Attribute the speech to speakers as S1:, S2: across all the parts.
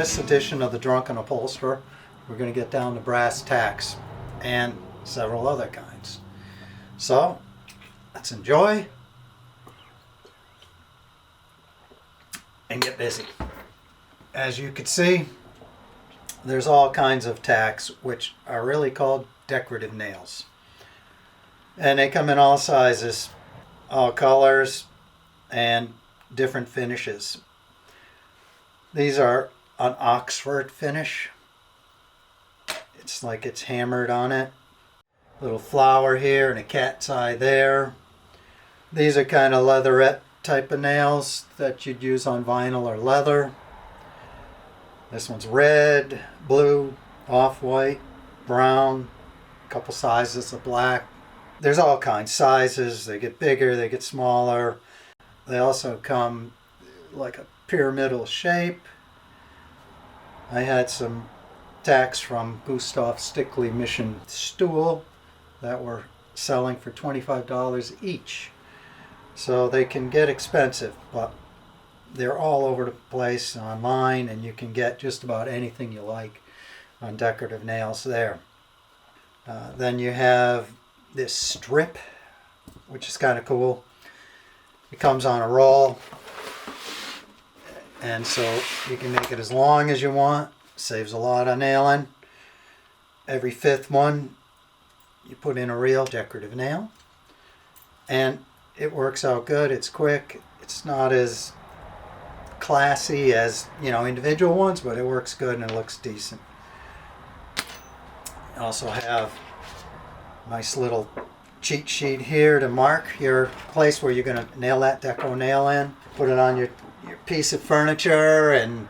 S1: this edition of the Drunken Upholsterer, we're going to get down to brass tacks and several other kinds. So, let's enjoy and get busy. As you can see, there's all kinds of tacks which are really called decorative nails. And they come in all sizes, all colors, and different finishes. These are an Oxford finish. It's like it's hammered on it. Little flower here and a cat's eye there. These are kind of leatherette type of nails that you'd use on vinyl or leather. This one's red, blue, off-white, brown, a couple sizes of black. There's all kinds, sizes. They get bigger, they get smaller. They also come like a pyramidal shape. I had some tacks from Gustav Stickley Mission Stool that were selling for $25 each. So they can get expensive, but they're all over the place online, and you can get just about anything you like on decorative nails there. Then you have this strip, which is kind of cool. It comes on a roll, and so you can make it as long as you want. Saves a lot on nailing. Every fifth one you put in a real decorative nail, and it works out good. It's quick. It's not as classy as, individual ones, but it works good and it looks decent. You also have a nice little cheat sheet here to mark your place where you're going to nail that deco nail in. Put it on your piece of furniture, and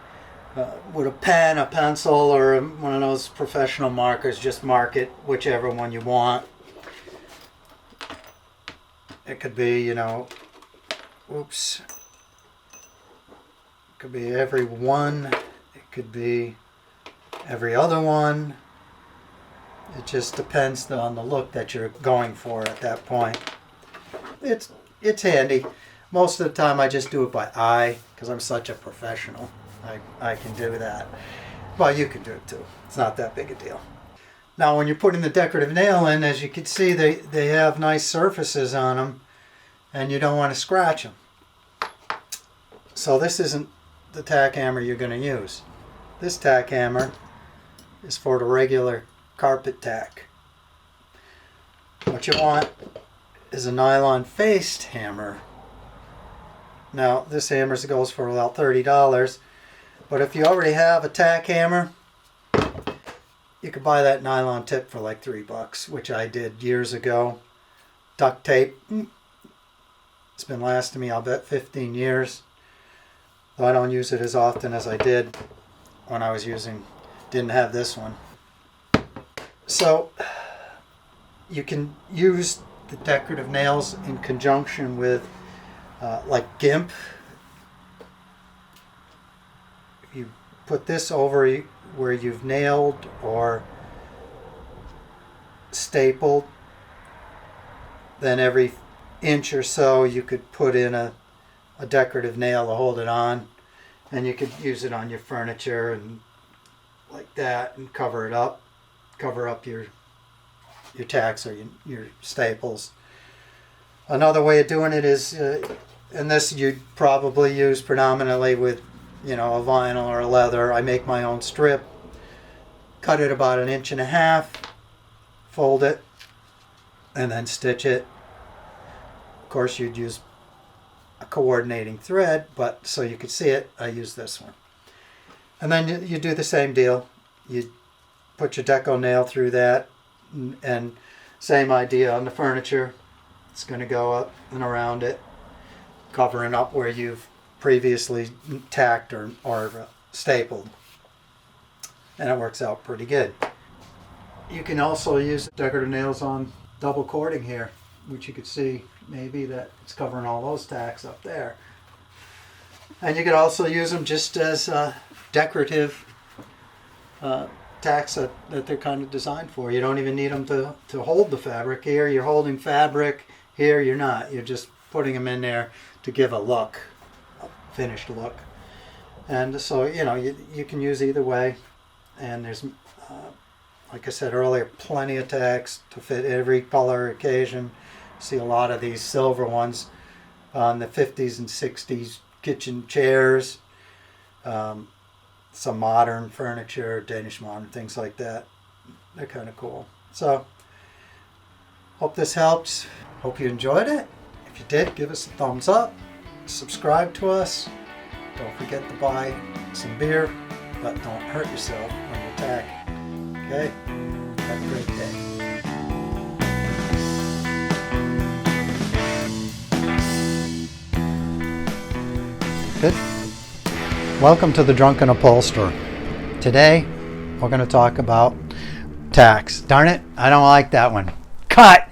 S1: with a pen, a pencil, or one of those professional markers, just mark it whichever one you want. It could be, oops. It could be every one. It could be every other one. It just depends on the look that you're going for at that point. It's handy. Most of the time I just do it by eye because I'm such a professional. I can do that. Well, you can do it too. It's not that big a deal. Now when you're putting the decorative nail in, as you can see, they have nice surfaces on them, and you don't want to scratch them. So this isn't the tack hammer you're going to use. This tack hammer is for the regular carpet tack. What you want is a nylon faced hammer. Now this hammer goes for about $30, but if you already have a tack hammer, you could buy that nylon tip for like $3, which I did years ago. Duct tape. It's been lasting me, I'll bet, 15 years. Though I don't use it as often as I did when I was didn't have this one. So you can use the decorative nails in conjunction with like Gimp. If you put this over where you've nailed or stapled, then every inch or so you could put in a decorative nail to hold it on, and you could use it on your furniture and like that, and cover up your tacks or your staples. Another way of doing it is, and this you'd probably use predominantly with a vinyl or a leather. I make my own strip, cut it about 1.5 inches, fold it, and then stitch it. Of course you'd use a coordinating thread, but so you could see it, I use this one. And then you do the same deal. You put your deco nail through that, and same idea on the furniture. It's going to go up and around it, covering up where you've previously tacked or stapled. And it works out pretty good. You can also use decorative nails on double cording here, which you could see maybe that it's covering all those tacks up there. And you could also use them just as decorative tacks that they're kind of designed for. You don't even need them to hold the fabric. Here you're holding fabric, here you're not. You're just putting them in there to give a look, a finished look. And so, you can use either way. And there's, like I said earlier, plenty of tacks to fit every color occasion. See a lot of these silver ones on the 50s and 60s kitchen chairs. Some modern furniture, Danish modern, things like that. They're kind of cool. So, hope this helps. Hope you enjoyed it. If you did, give us a thumbs up. Subscribe to us. Don't forget to buy some beer, but don't hurt yourself when you tack. Okay? Have a great day. Good. Welcome to the Drunken Upholsterer. Today, we're going to talk about tacks. Darn it, I don't like that one. Cut!